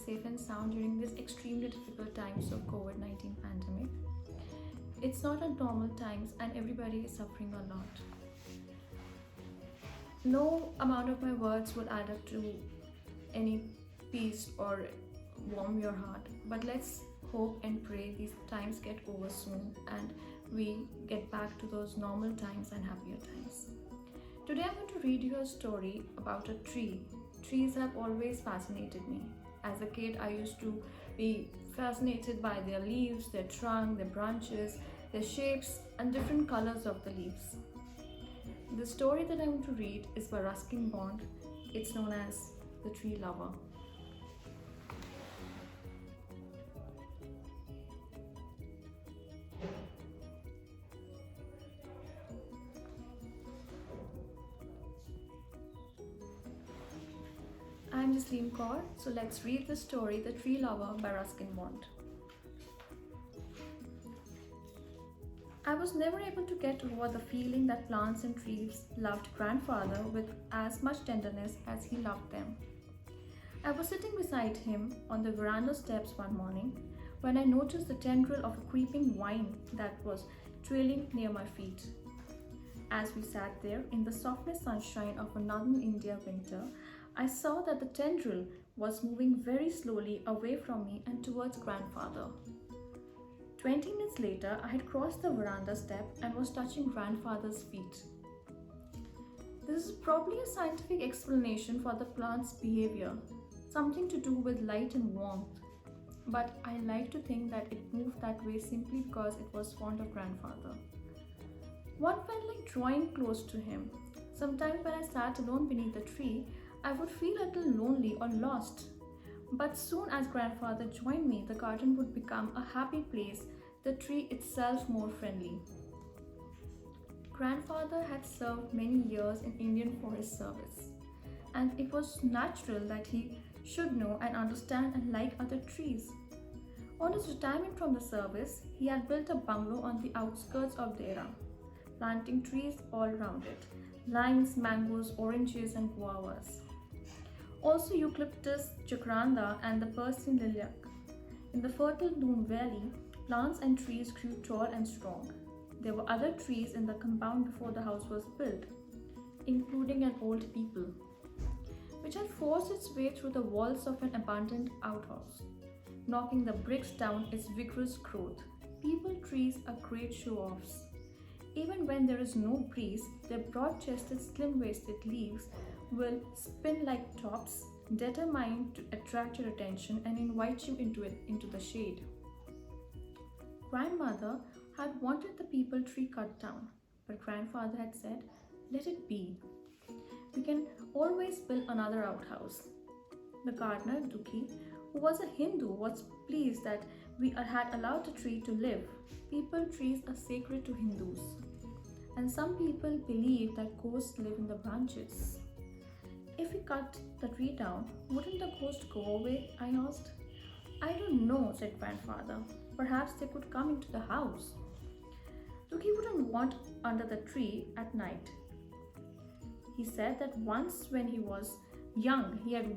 safe and sound during these extremely difficult times of COVID-19 pandemic. It's not a normal times and everybody is suffering a lot. No amount of my words will add up to any peace or warm your heart, but let's hope and pray these times get over soon and we get back to those normal times and happier times. Today I'm going to read you a story about a tree. Trees have always fascinated me. As a kid, I used to be fascinated by their leaves, their trunk, their branches, their shapes, and different colors of the leaves. The story that I'm going to read is by Ruskin Bond. It's known as The Tree Lover. I'm Jasleen Kaur, so let's read the story The Tree Lover by Ruskin Bond. I was never able to get over the feeling that plants and trees loved grandfather with as much tenderness as he loved them. I was sitting beside him on the veranda steps one morning when I noticed the tendril of a creeping vine that was trailing near my feet. As we sat there in the softest sunshine of a northern India winter, I saw that the tendril was moving very slowly away from me and towards grandfather. 20 minutes later, I had crossed the veranda step and was touching grandfather's feet. This is probably a scientific explanation for the plant's behavior, something to do with light and warmth. But I like to think that it moved that way simply because it was fond of grandfather. One felt like drawing close to him. Sometimes when I sat alone beneath the tree, I would feel a little lonely or lost. But soon as grandfather joined me, the garden would become a happy place, the tree itself more friendly. Grandfather had served many years in Indian Forest Service, and it was natural that he should know and understand and like other trees. On his retirement from the service, he had built a bungalow on the outskirts of Dera, planting trees all around it, limes, mangoes, oranges and guavas. Also eucalyptus, jacaranda and the Persian lilac. In the fertile Doon Valley, plants and trees grew tall and strong. There were other trees in the compound before the house was built, including an old peepal, which had forced its way through the walls of an abandoned outhouse, knocking the bricks down its vigorous growth. Peepal trees are great show-offs. Even when there is no breeze, their broad-chested, slim-waisted leaves will spin like tops, determined to attract your attention and invite you into the shade. Grandmother had wanted the peepal tree cut down, but grandfather had said, "Let it be. We can always build another outhouse." The gardener, Dukhi, who was a Hindu, was pleased that we had allowed the tree to live. Peepal trees are sacred to Hindus, and some people believe that ghosts live in the branches. "If we cut the tree down, wouldn't the ghost go away?" I asked. "I don't know," said grandfather. "Perhaps they could come into the house." Dukhi wouldn't want under the tree at night. He said that once when he was young, he had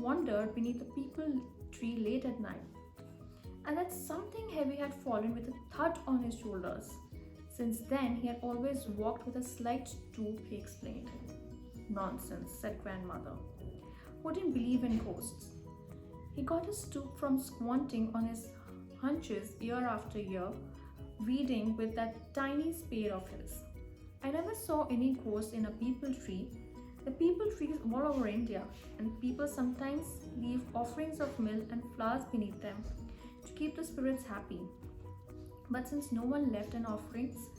wandered beneath a peepal tree late at night, and that something heavy had fallen with a thud on his shoulders. Since then, he had always walked with a slight stoop, he explained. "Nonsense," said grandmother, who didn't believe in ghosts. He got his stoop from squatting on his hunches year after year, reading with that tiny spade of his. I never saw any ghost in a peepal tree. The peepal trees all over India, and people sometimes leave offerings of milk and flowers beneath them to keep the spirits happy. But since no one left an offerings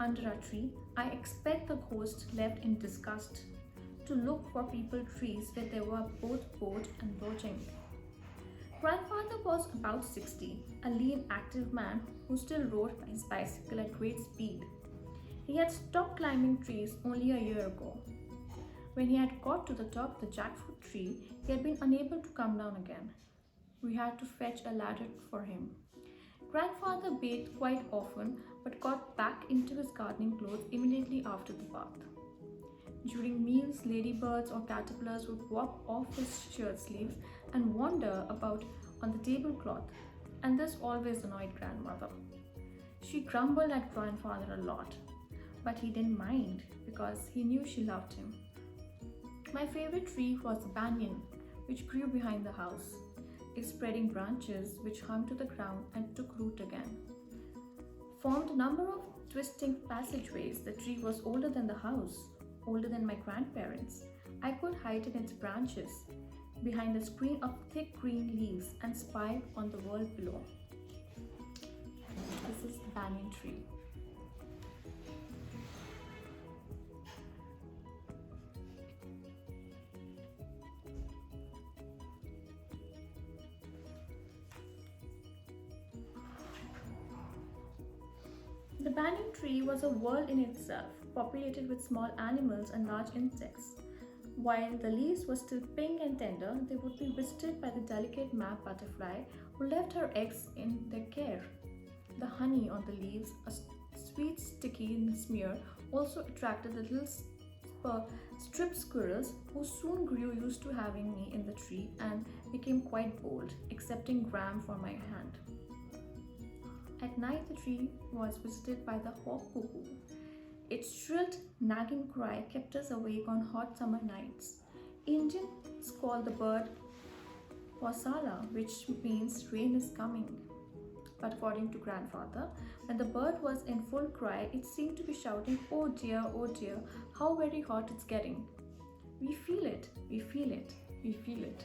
under a tree, I expect the ghost left in disgust to look for peepal trees where there were both boat and lodging. Grandfather was about 60, a lean, active man who still rode his bicycle at great speed. He had stopped climbing trees only a year ago. When he had got to the top of the jackfruit tree, he had been unable to come down again. We had to fetch a ladder for him. Grandfather bathed quite often but got back into his gardening clothes immediately after the bath. During meals, ladybirds or caterpillars would walk off his shirt sleeves and wander about on the tablecloth, and this always annoyed grandmother. She grumbled at grandfather a lot, but he didn't mind because he knew she loved him. My favorite tree was the banyan, which grew behind the house, its spreading branches, which hung to the ground and took root again, formed a number of twisting passageways. The tree was older than the house, older than my grandparents. I could hide in its branches, behind a screen of thick green leaves, and spy on the world below. This is the banyan tree. The banyan tree was a world in itself, populated with small animals and large insects. While the leaves were still pink and tender, they would be visited by the delicate map butterfly who left her eggs in their care. The honey on the leaves, a sweet sticky smear, also attracted the little striped squirrels who soon grew used to having me in the tree and became quite bold, accepting gram for my hand. At night, the tree was visited by the hawk cuckoo. Its shrilled, nagging cry kept us awake on hot summer nights. Indians call the bird Wasala, which means rain is coming. But according to grandfather, when the bird was in full cry, it seemed to be shouting, oh dear, how very hot it's getting. We feel it, we feel it, we feel it.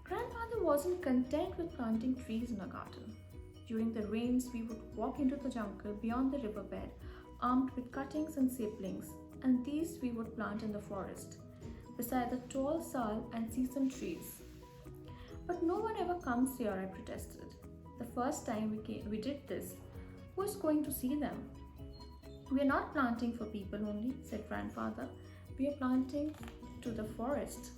Grandfather wasn't content with planting trees in a garden. During the rains, we would walk into the jungle beyond the riverbed, armed with cuttings and saplings, and these we would plant in the forest, beside the tall sal and sesame trees. But no one ever comes here, I protested. The first time we did this, who is going to see them? We are not planting for people only, said grandfather. We are planting to the forest.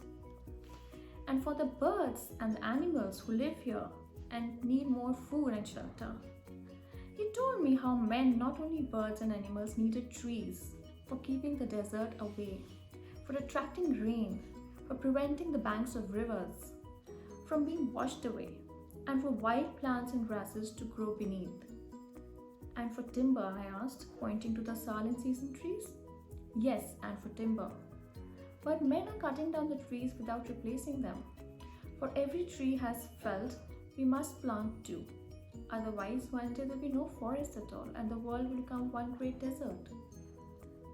And for the birds and the animals who live here and need more food and shelter. He told me how men, not only birds and animals, needed trees for keeping the desert away, for attracting rain, for preventing the banks of rivers from being washed away, and for wild plants and grasses to grow beneath. And for timber, I asked, pointing to the sal and sesame trees. Yes, and for timber. But men are cutting down the trees without replacing them. For every tree has felled, we must plant two. Otherwise, one day there will be no forest at all and the world will become one great desert.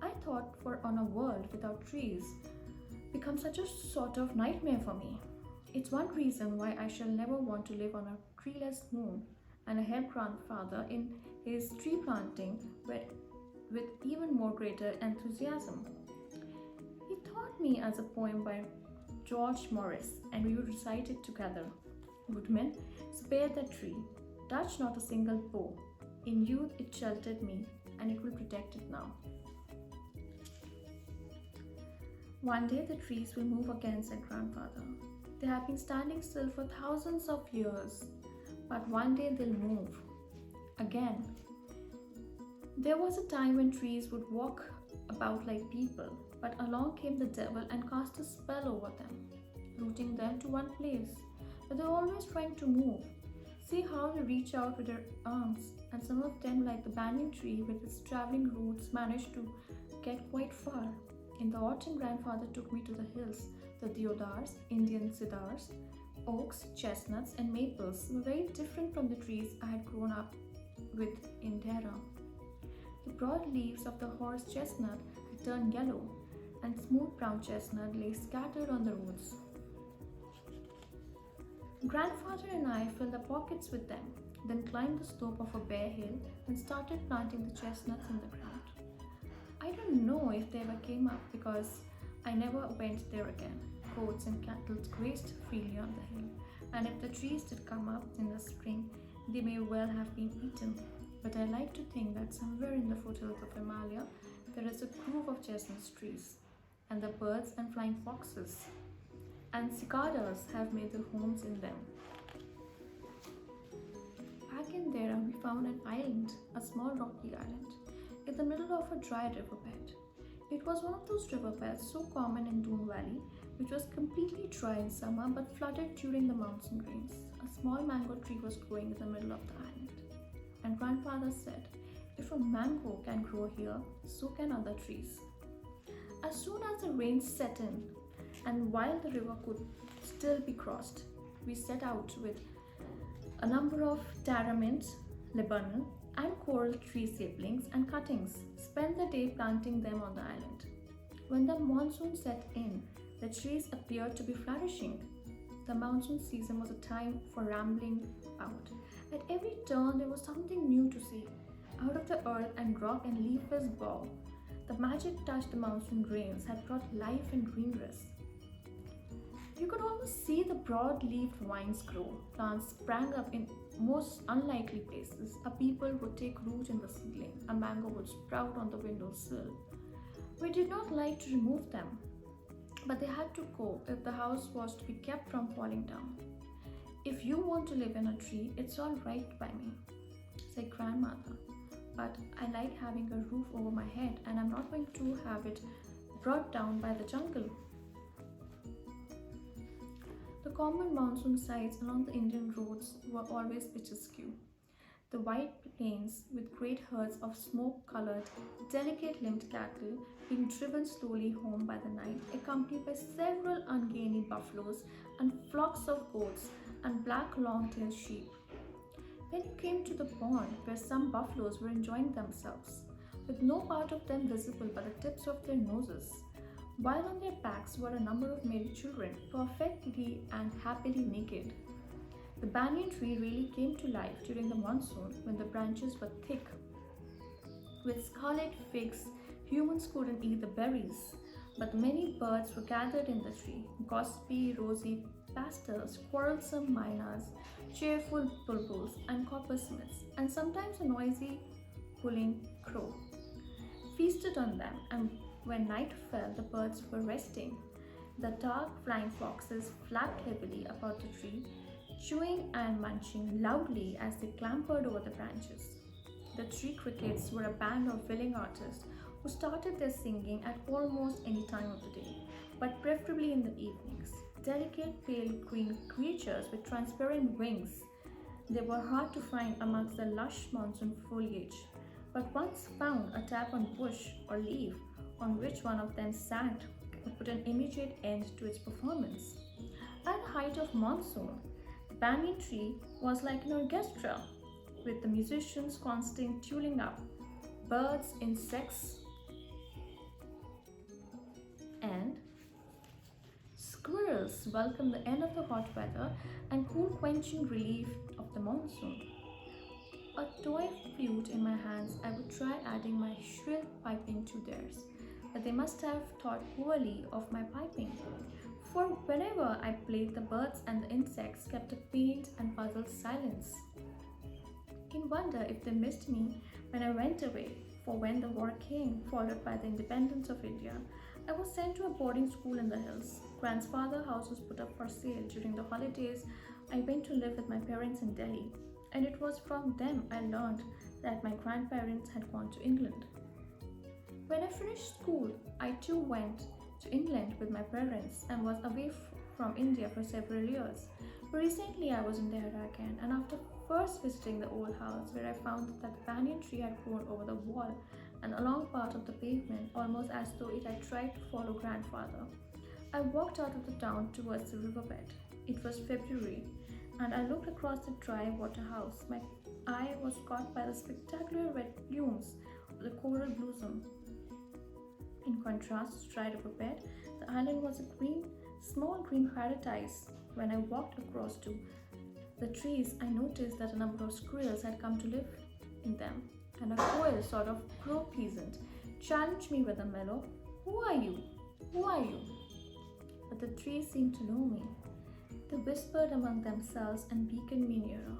I thought on a world without trees become such a sort of nightmare for me. It's one reason why I shall never want to live on a treeless moon, and I helped grandfather in his tree planting with even more greater enthusiasm. He taught me as a poem by George Morris, and we would recite it together. Woodman, spare the tree, touch not a single bough. In youth it sheltered me, and it will protect it now. One day the trees will move again, said grandfather. They have been standing still for thousands of years, but one day they'll move again. There was a time when trees would walk about like people, but along came the devil and cast a spell over them, rooting them to one place. But they're always trying to move. See how they reach out with their arms, and some of them, like the banyan tree with its traveling roots, managed to get quite far. In the autumn, grandfather took me to the hills. The deodars, Indian cedars, oaks, chestnuts, and maples were very different from the trees I had grown up with in Dehra. The broad leaves of the horse chestnut had turned yellow, and smooth brown chestnut lay scattered on the roads. Grandfather and I filled the pockets with them, then climbed the slope of a bare hill and started planting the chestnuts in the ground. I don't know if they ever came up because I never went there again. Goats and cattle grazed freely on the hill, and if the trees did come up in the spring, they may well have been eaten. But I like to think that somewhere in the foothills of Himalaya, there is a grove of chestnut trees, and the birds and flying foxes and cicadas have made their homes in them. Back in there, we found an island, a small rocky island, in the middle of a dry riverbed. It was one of those riverbeds so common in Doon Valley, which was completely dry in summer but flooded during the monsoon rains. A small mango tree was growing in the middle of the island. And grandfather said, if a mango can grow here, so can other trees. As soon as the rains set in, and while the river could still be crossed, we set out with a number of taramint, Lebanon, and coral tree saplings and cuttings, spent the day planting them on the island. When the monsoon set in, the trees appeared to be flourishing. The monsoon season was a time for rambling out. At every turn, there was something new to see. Out of the earth and rock and leafless bough, the magic touch the monsoon rains had brought life and greenery. You could almost see the broad-leaved vines grow. Plants sprang up in most unlikely places. A peepal would take root in the ceiling. A mango would sprout on the windowsill. We did not like to remove them, but they had to go if the house was to be kept from falling down. If you want to live in a tree, it's all right by me, said grandmother. But I like having a roof over my head, and I'm not going to have it brought down by the jungle. The common monsoon sights along the Indian roads were always picturesque. The wide plains with great herds of smoke-colored, delicate-limbed cattle being driven slowly home by the night, accompanied by several ungainly buffaloes and flocks of goats and black long-tailed sheep. Then you came to the pond where some buffaloes were enjoying themselves, with no part of them visible but the tips of their noses, while on their backs were a number of merry children, perfectly and happily naked. The banyan tree really came to life during the monsoon when the branches were thick. With scarlet figs, humans couldn't eat the berries, but many birds were gathered in the tree, gossipy, rosy pastors, quarrelsome miners, cheerful bulbuls and coppersmiths, and sometimes a noisy cooing crow feasted on them, and when night fell, the birds were resting. The dark flying foxes flapped heavily about the tree, chewing and munching loudly as they clambered over the branches. The tree crickets were a band of willing artists who started their singing at almost any time of the day, but preferably in the evenings. Delicate pale green creatures with transparent wings, they were hard to find amongst the lush monsoon foliage, but once found, a tap on bush or leaf on which one of them sat would put an immediate end to its performance. At the height of monsoon, the banyan tree was like an orchestra, with the musicians constantly tuning up birds, insects, and squirrels welcome the end of the hot weather and cool quenching relief of the monsoon. A toy flute in my hands, I would try adding my shrill piping to theirs, but they must have thought poorly of my piping, for whenever I played, the birds and the insects kept a pained and puzzled silence. I can wonder if they missed me when I went away, for when the war came, followed by the independence of India, I was sent to a boarding school in the hills. Grandfather's house was put up for sale. During the holidays, I went to live with my parents in Delhi, and it was from them I learned that my grandparents had gone to England. When I finished school, I too went to England with my parents and was away from India for several years. Recently, I was in Dehra again, and after first visiting the old house where I found that the banyan tree had grown over the wall and along part of the pavement, almost as though it had tried to follow grandfather, I walked out of the town towards the riverbed. It was February, and I looked across the dry water house. My eye was caught by the spectacular red plumes of the coral blossom. In contrast to dry riverbed, the island was a small green paradise. When I walked across to the trees, I noticed that a number of squirrels had come to live in them, and a quail, sort of crow peasant, challenged me with a mellow, "Who are you? Who are you?" But the trees seemed to know me. They whispered among themselves and beckoned me nearer.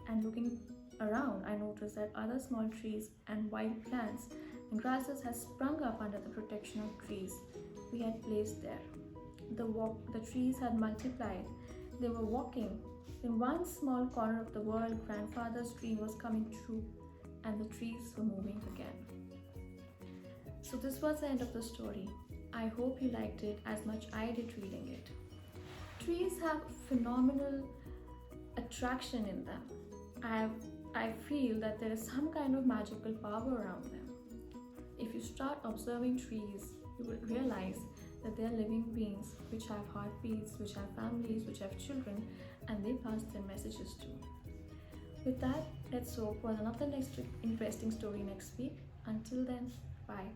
And looking around, I noticed that other small trees and wild plants and grasses had sprung up under the protection of trees we had placed there. The trees had multiplied. They were walking. In one small corner of the world, grandfather's dream was coming true, and the trees were moving again. So this was the end of the story. I hope you liked it as much I did reading it. Trees have phenomenal attraction in them. I feel that there is some kind of magical power around them. If you start observing trees, you will realize that they are living beings which have heartbeats, which have families, which have children, and they pass their messages too. With that, let's hope for another next interesting story next week. Until then, bye.